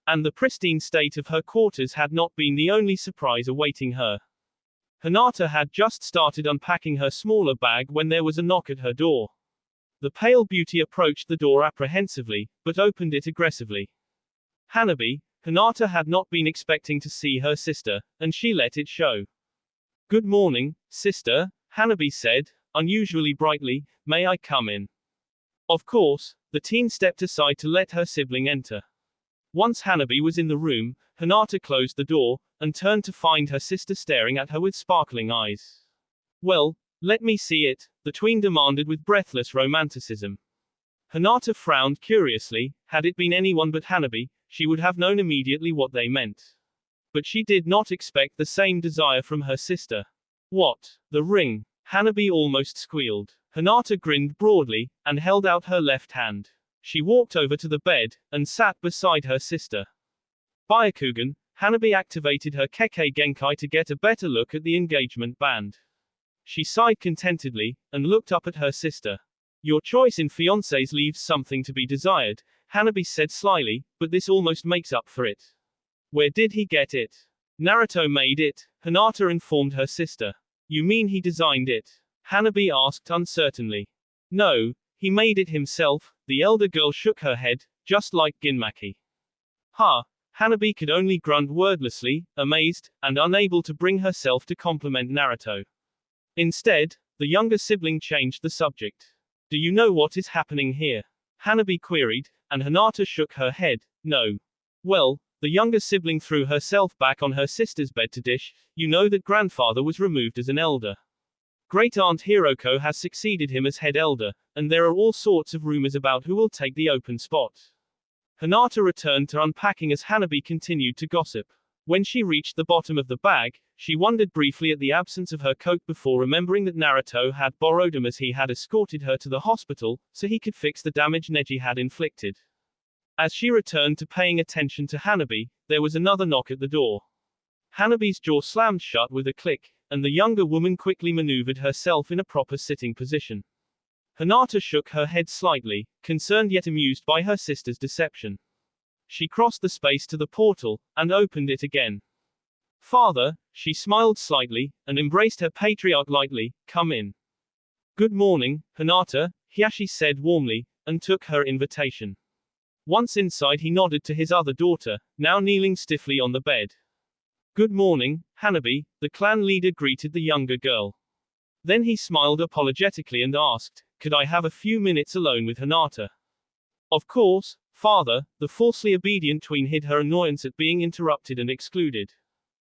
[SPEAKER 1] And the pristine state of her quarters had not been the only surprise awaiting her. Hinata had just started unpacking her smaller bag when there was a knock at her door. The pale beauty approached the door apprehensively, but opened it aggressively. Hanabi, Hinata had not been expecting to see her sister, and she let it show. Good morning, sister, Hanabi said, unusually brightly, may I come in? Of course, the teen stepped aside to let her sibling enter. Once Hanabi was in the room, Hinata closed the door, and turned to find her sister staring at her with sparkling eyes. Well, let me see it, the tween demanded with breathless romanticism. Hinata frowned curiously. Had it been anyone but Hanabi, she would have known immediately what they meant. But she did not expect the same desire from her sister. What? The ring? Hanabi almost squealed. Hinata grinned broadly, and held out her left hand. She walked over to the bed, and sat beside her sister. Byakugan, Hanabi activated her Kekkei Genkai to get a better look at the engagement band. She sighed contentedly, and looked up at her sister. Your choice in fiancés leaves something to be desired, Hanabi said slyly, but this almost makes up for it. Where did he get it? Naruto made it, Hinata informed her sister. You mean he designed it? Hanabi asked uncertainly. No, he made it himself, the elder girl shook her head, just like Ginmaki. Ha! Hanabi could only grunt wordlessly, amazed, and unable to bring herself to compliment Naruto. Instead, the younger sibling changed the subject. Do you know what is happening here? Hanabi queried, and Hinata shook her head, no. Well, the younger sibling threw herself back on her sister's bed to dish, you know that grandfather was removed as an elder. Great Aunt Hiroko has succeeded him as head elder, and there are all sorts of rumors about who will take the open spot. Hinata returned to unpacking as Hanabi continued to gossip. When she reached the bottom of the bag, she wondered briefly at the absence of her coat before remembering that Naruto had borrowed him as he had escorted her to the hospital, so he could fix the damage Neji had inflicted. As she returned to paying attention to Hanabi, there was another knock at the door. Hanabi's jaw slammed shut with a click, and the younger woman quickly maneuvered herself in a proper sitting position. Hinata shook her head slightly, concerned yet amused by her sister's deception. She crossed the space to the portal, and opened it again. Father, she smiled slightly, and embraced her patriarch lightly, come in. Good morning, Hinata, Hiashi said warmly, and took her invitation. Once inside he nodded to his other daughter, now kneeling stiffly on the bed. Good morning, Hanabi, the clan leader greeted the younger girl. Then he smiled apologetically and asked, could I have a few minutes alone with Hinata? Of course, father, the falsely obedient tween hid her annoyance at being interrupted and excluded.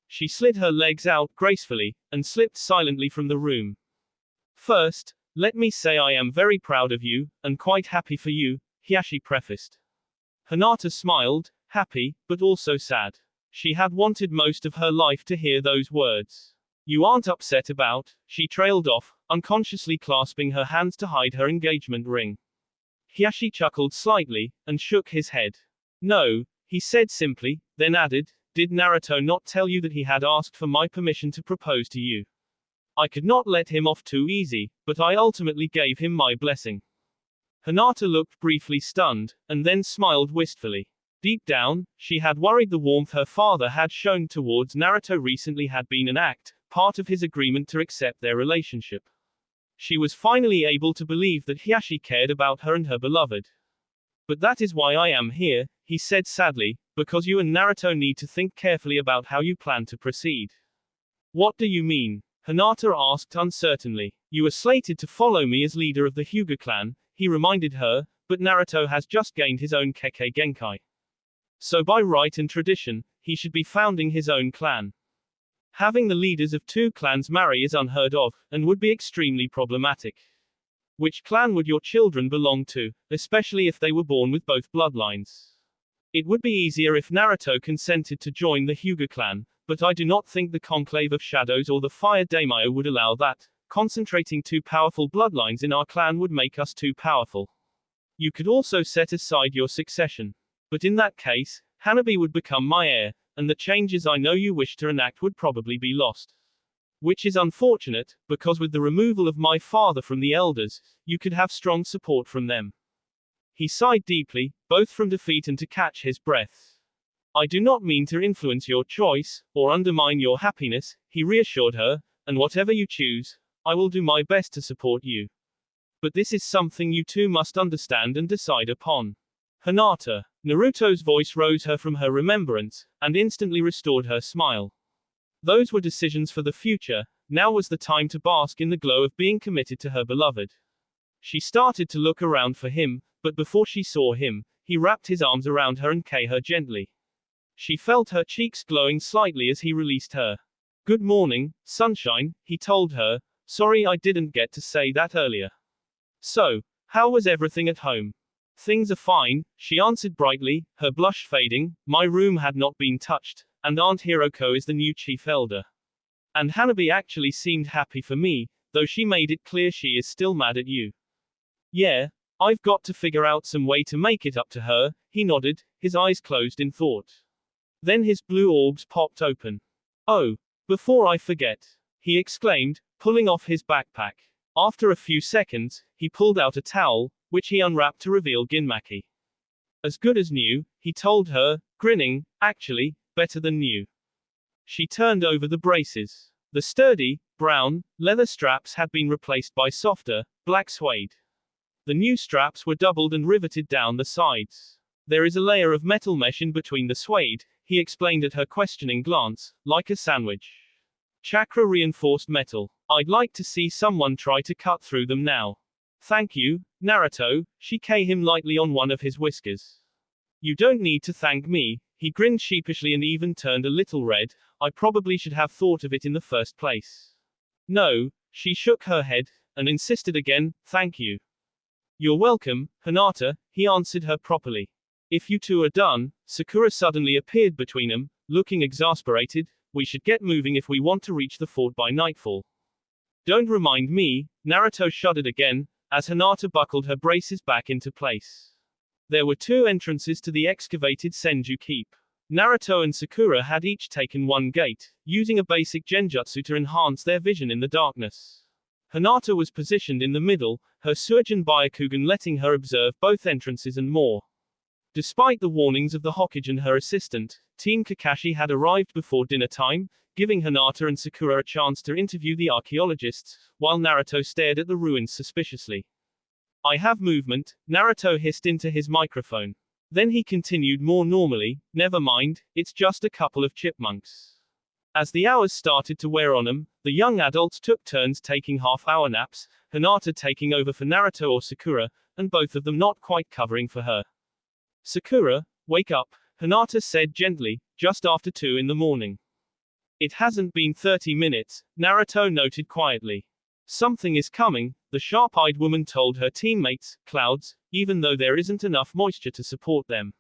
[SPEAKER 1] She slid her legs out gracefully, and slipped silently from the room. First, let me say I am very proud of you, and quite happy for you, Hiashi prefaced. Hinata smiled, happy, but also sad. She had wanted most of her life to hear those words. You aren't upset about, she trailed off, unconsciously clasping her hands to hide her engagement ring. Hiashi chuckled slightly, and shook his head. No, he said simply, then added, did Naruto not tell you that he had asked for my permission to propose to you? I could not let him off too easy, but I ultimately gave him my blessing. Hinata looked briefly stunned, and then smiled wistfully. Deep down, she had worried the warmth her father had shown towards Naruto recently had been an act, part of his agreement to accept their relationship. She was finally able to believe that Hiashi cared about her and her beloved. But that is why I am here, he said sadly, because you and Naruto need to think carefully about how you plan to proceed. What do you mean? Hinata asked uncertainly. You are slated to follow me as leader of the Hyuga clan, he reminded her, but Naruto has just gained his own Kekkei Genkai. So by right and tradition, he should be founding his own clan. Having the leaders of two clans marry is unheard of, and would be extremely problematic. Which clan would your children belong to, especially if they were born with both bloodlines? It would be easier if Naruto consented to join the Hyuga clan, but I do not think the Conclave of Shadows or the Fire Daimyo would allow that. Concentrating two powerful bloodlines in our clan would make us too powerful. You could also set aside your succession. But in that case, Hanabi would become my heir, and the changes I know you wish to enact would probably be lost. Which is unfortunate, because with the removal of my father from the elders, you could have strong support from them. He sighed deeply, both from defeat and to catch his breath. I do not mean to influence your choice, or undermine your happiness, he reassured her, and whatever you choose, I will do my best to support you. But this is something you two must understand and decide upon. Hinata. Naruto's voice rose her from her remembrance, and instantly restored her smile. Those were decisions for the future, now was the time to bask in the glow of being committed to her beloved. She started to look around for him, but before she saw him, he wrapped his arms around her and kissed her gently. She felt her cheeks glowing slightly as he released her. Good morning, sunshine, he told her, sorry I didn't get to say that earlier. So, how was everything at home? Things are fine, she answered brightly, her blush fading, my room had not been touched, and Aunt Hiroko is the new chief elder. And Hanabi actually seemed happy for me, though she made it clear she is still mad at you. Yeah, I've got to figure out some way to make it up to her, he nodded, his eyes closed in thought. Then his blue orbs popped open. Oh, before I forget, he exclaimed, pulling off his backpack. After a few seconds, he pulled out a towel, which he unwrapped to reveal ginmaki. As good as new, he told her, grinning, actually, better than new. She turned over the braces. The sturdy, brown, leather straps had been replaced by softer, black suede. The new straps were doubled and riveted down the sides. There is a layer of metal mesh in between the suede, he explained at her questioning glance, like a sandwich. Chakra-reinforced metal. I'd like to see someone try to cut through them now. Thank you, Naruto, she kissed him lightly on one of his whiskers. You don't need to thank me, he grinned sheepishly and even turned a little red, I probably should have thought of it in the first place. No, she shook her head, and insisted again, thank you. You're welcome, Hinata, he answered her properly. If you two are done, Sakura suddenly appeared between them, looking exasperated, we should get moving if we want to reach the fort by nightfall. Don't remind me, Naruto shuddered again, as Hinata buckled her braces back into place. There were two entrances to the excavated Senju Keep. Naruto and Sakura had each taken one gate, using a basic genjutsu to enhance their vision in the darkness. Hinata was positioned in the middle, her Suijin Byakugan letting her observe both entrances and more. Despite the warnings of the Hokage and her assistant, Team Kakashi had arrived before dinner time, giving Hinata and Sakura a chance to interview the archaeologists, while Naruto stared at the ruins suspiciously. I have movement, Naruto hissed into his microphone. Then he continued more normally, never mind, it's just a couple of chipmunks. As the hours started to wear on them, the young adults took turns taking half-hour naps, Hinata taking over for Naruto or Sakura, and both of them not quite covering for her. Sakura, wake up, Hinata said gently, just after 2 in the morning. It hasn't been 30 minutes, Naruto noted quietly. Something is coming, the sharp-eyed woman told her teammates, clouds, even though there isn't enough moisture to support them.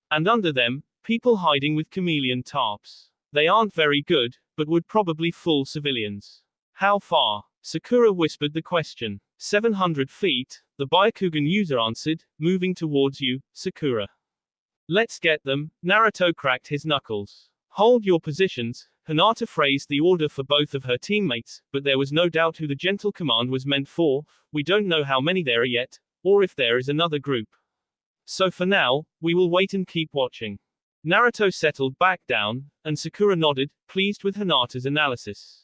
[SPEAKER 1] And under them, people hiding with chameleon tarps. They aren't very good, but would probably fool civilians. How far? Sakura whispered the question. 700 feet, the Byakugan user answered, moving towards you, Sakura. Let's get them. Naruto cracked his knuckles. Hold your positions. Hinata phrased the order for both of her teammates, but there was no doubt who the gentle command was meant for. We don't know how many there are yet, or if there is another group. So for now, we will wait and keep watching. Naruto settled back down, and Sakura nodded, pleased with Hinata's analysis.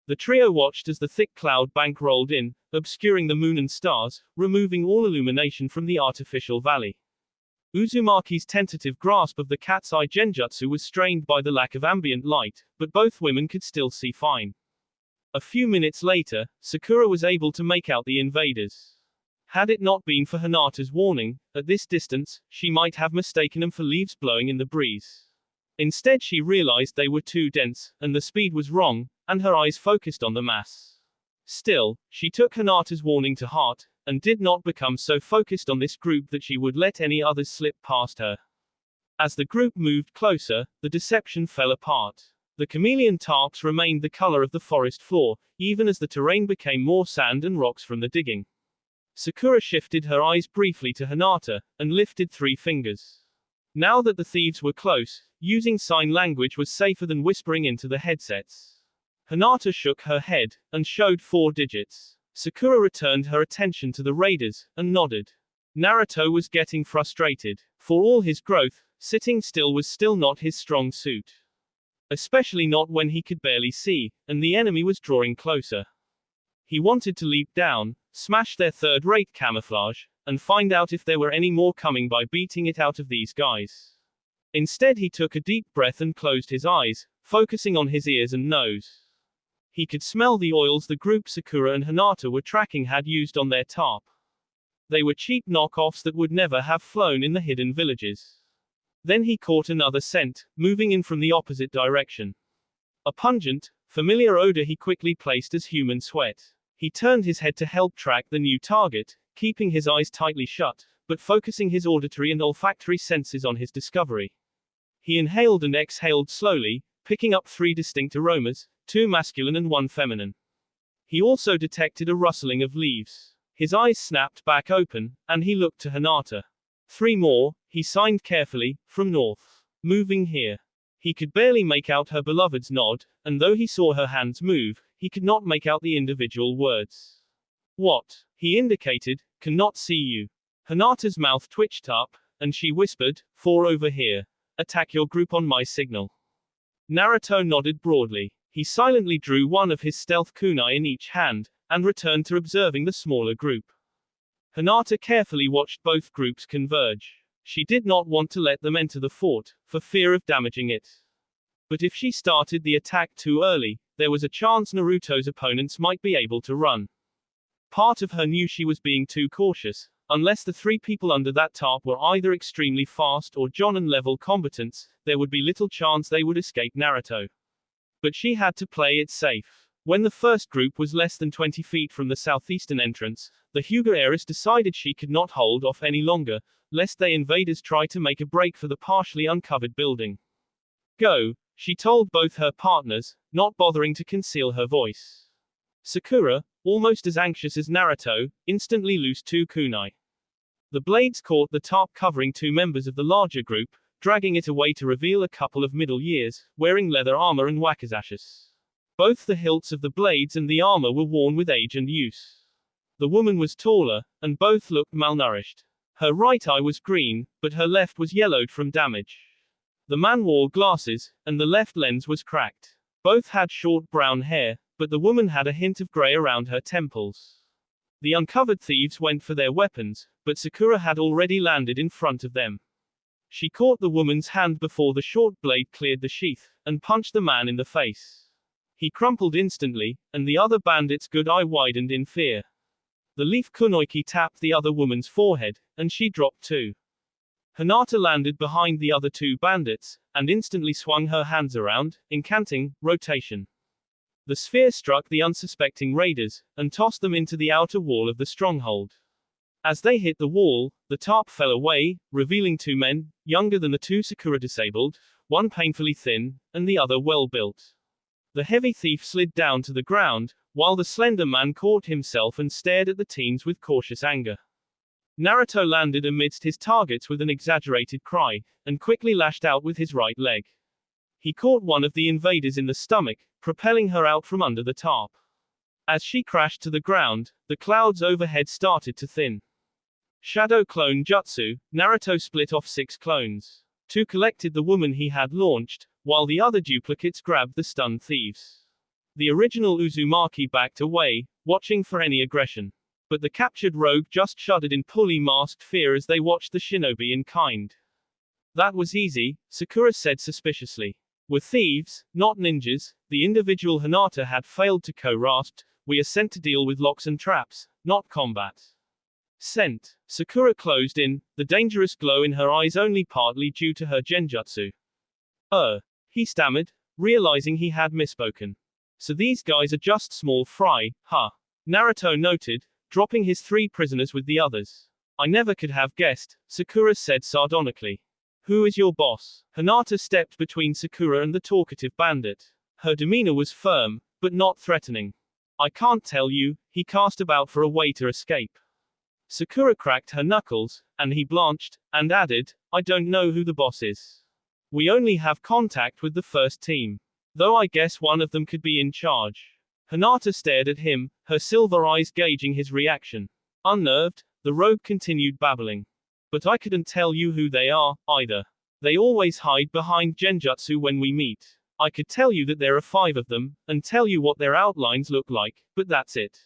[SPEAKER 1] The trio watched as the thick cloud bank rolled in, obscuring the moon and stars, removing all illumination from the artificial valley. Uzumaki's tentative grasp of the cat's eye genjutsu was strained by the lack of ambient light, but both women could still see fine. A few minutes later, Sakura was able to make out the invaders. Had it not been for Hinata's warning, at this distance, she might have mistaken them for leaves blowing in the breeze. Instead she realized they were too dense, and the speed was wrong, and her eyes focused on the mass. Still, she took Hinata's warning to heart, and did not become so focused on this group that she would let any others slip past her. As the group moved closer, the deception fell apart. The chameleon tarps remained the color of the forest floor, even as the terrain became more sand and rocks from the digging. Sakura shifted her eyes briefly to Hinata, and lifted 3 fingers. Now that the thieves were close, using sign language was safer than whispering into the headsets. Hinata shook her head, and showed 4 digits. Sakura returned her attention to the raiders, and nodded. Naruto was getting frustrated. For all his growth, sitting still was still not his strong suit. Especially not when he could barely see, and the enemy was drawing closer. He wanted to leap down, smash their third-rate camouflage, and find out if there were any more coming by beating it out of these guys. Instead he took a deep breath and closed his eyes, focusing on his ears and nose. He could smell the oils the group Sakura and Hinata were tracking had used on their tarp. They were cheap knockoffs that would never have flown in the hidden villages. Then he caught another scent, moving in from the opposite direction. A pungent, familiar odor he quickly placed as human sweat. He turned his head to help track the new target, keeping his eyes tightly shut, but focusing his auditory and olfactory senses on his discovery. He inhaled and exhaled slowly, picking up 3 distinct aromas, 2 masculine and 1 feminine. He also detected a rustling of leaves. His eyes snapped back open, and he looked to Hinata. 3 more, he signed carefully, from north. Moving here. He could barely make out her beloved's nod, and though he saw her hands move, he could not make out the individual words. What? He indicated, cannot see you. Hinata's mouth twitched up, and she whispered, 4 over here. Attack your group on my signal. Naruto nodded broadly. He silently drew one of his stealth kunai in each hand, and returned to observing the smaller group. Hinata carefully watched both groups converge. She did not want to let them enter the fort, for fear of damaging it. But if she started the attack too early, there was a chance Naruto's opponents might be able to run. Part of her knew she was being too cautious. Unless the 3 people under that tarp were either extremely fast or Jonin-level combatants, there would be little chance they would escape Naruto. But she had to play it safe. When the first group was less than 20 feet from the southeastern entrance, the Hyuga heiress decided she could not hold off any longer, lest they invaders try to make a break for the partially uncovered building. Go, she told both her partners, not bothering to conceal her voice. Sakura, almost as anxious as Naruto, instantly loosed 2 kunai. The blades caught the tarp covering 2 members of the larger group, dragging it away to reveal a couple of middle years, wearing leather armor and wakizashis. Both the hilts of the blades and the armor were worn with age and use. The woman was taller, and both looked malnourished. Her right eye was green, but her left was yellowed from damage. The man wore glasses, and the left lens was cracked. Both had short brown hair, but the woman had a hint of gray around her temples. The uncovered thieves went for their weapons, but Sakura had already landed in front of them. She caught the woman's hand before the short blade cleared the sheath, and punched the man in the face. He crumpled instantly, and the other bandit's good eye widened in fear. The leaf kunoiki tapped the other woman's forehead, and she dropped too. Hinata landed behind the other 2 bandits, and instantly swung her hands around, incanting, rotation. The sphere struck the unsuspecting raiders, and tossed them into the outer wall of the stronghold. As they hit the wall, the tarp fell away, revealing two men, younger than the two Sakura disabled, one painfully thin, and the other well-built. The heavy thief slid down to the ground, while the slender man caught himself and stared at the teens with cautious anger. Naruto landed amidst his targets with an exaggerated cry, and quickly lashed out with his right leg. He caught one of the invaders in the stomach, propelling her out from under the tarp. As she crashed to the ground, the clouds overhead started to thin. Shadow Clone Jutsu, Naruto split off 6 clones. 2 collected the woman he had launched, while the other duplicates grabbed the stunned thieves. The original Uzumaki backed away, watching for any aggression. But the captured rogue just shuddered in fully masked fear as they watched the shinobi in kind. That was easy, Sakura said suspiciously. We're thieves, not ninjas. The individual Hinata had failed to co-rasped. We are sent to deal with locks and traps, not combat. Sent. Sakura closed in, the dangerous glow in her eyes only partly due to her genjutsu. He stammered, realizing he had misspoken. So these guys are just small fry, huh? Naruto noted, dropping his 3 prisoners with the others. I never could have guessed, Sakura said sardonically. Who is your boss? Hinata stepped between Sakura and the talkative bandit. Her demeanor was firm, but not threatening. I can't tell you. He cast about for a way to escape. Sakura cracked her knuckles, and he blanched, and added, I don't know who the boss is. We only have contact with the first team. Though I guess one of them could be in charge. Hinata stared at him, her silver eyes gauging his reaction. Unnerved, the rogue continued babbling. But I couldn't tell you who they are, either. They always hide behind genjutsu when we meet. I could tell you that there are 5 of them, and tell you what their outlines look like, but that's it.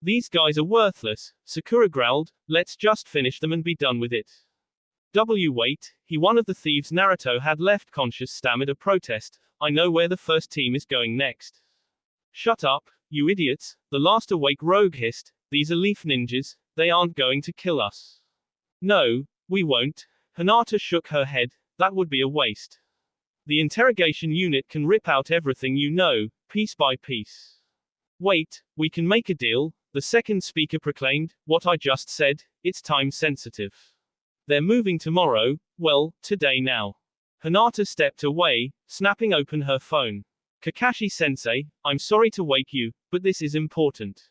[SPEAKER 1] These guys are worthless, Sakura growled, let's just finish them and be done with it. Wait, one of the thieves Naruto had left conscious stammered a protest, I know where the first team is going next. Shut up, you idiots, the last awake rogue hissed, these are leaf ninjas, they aren't going to kill us. No, we won't. Hinata shook her head, that would be a waste. The interrogation unit can rip out everything you know, piece by piece. Wait, we can make a deal, the second speaker proclaimed, what I just said, it's time sensitive. They're moving tomorrow, well, today now. Hinata stepped away, snapping open her phone. Kakashi-sensei, I'm sorry to wake you, but this is important.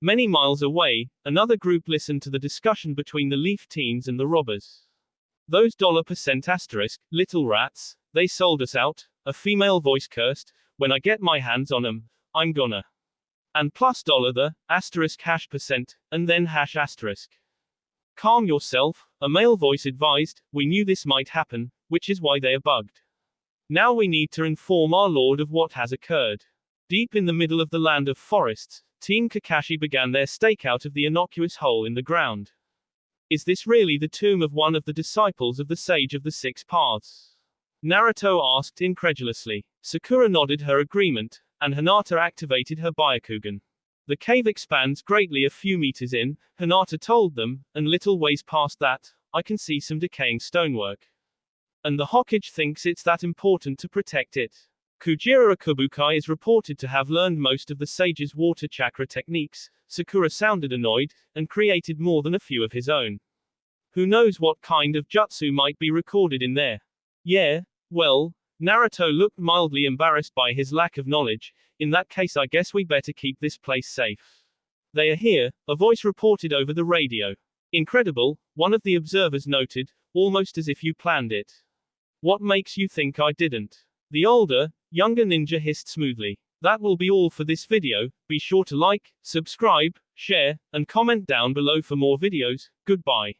[SPEAKER 1] Many miles away, another group listened to the discussion between the Leaf teens and the robbers. Those $% little rats, they sold us out, a female voice cursed, when I get my hands on 'em, I'm gonna. And plus $, *% and then #*. Calm yourself, a male voice advised, we knew this might happen, which is why they are bugged. Now we need to inform our lord of what has occurred. Deep in the middle of the land of forests, Team Kakashi began their stakeout of the innocuous hole in the ground. Is this really the tomb of one of the disciples of the Sage of the 6 Paths? Naruto asked incredulously. Sakura nodded her agreement, and Hinata activated her Byakugan. The cave expands greatly a few meters in, Hinata told them, and little ways past that, I can see some decaying stonework. And the Hokage thinks it's that important to protect it. Kujira Kubukai is reported to have learned most of the sage's water chakra techniques. Sakura sounded annoyed, and created more than a few of his own. Who knows what kind of jutsu might be recorded in there? Yeah, well, Naruto looked mildly embarrassed by his lack of knowledge. In that case I guess we better keep this place safe. They are here, a voice reported over the radio. Incredible, one of the observers noted, almost as if you planned it. What makes you think I didn't? The older, younger ninja hissed smoothly. That will be all for this video. Be sure to like, subscribe, share, and comment down below for more videos. Goodbye.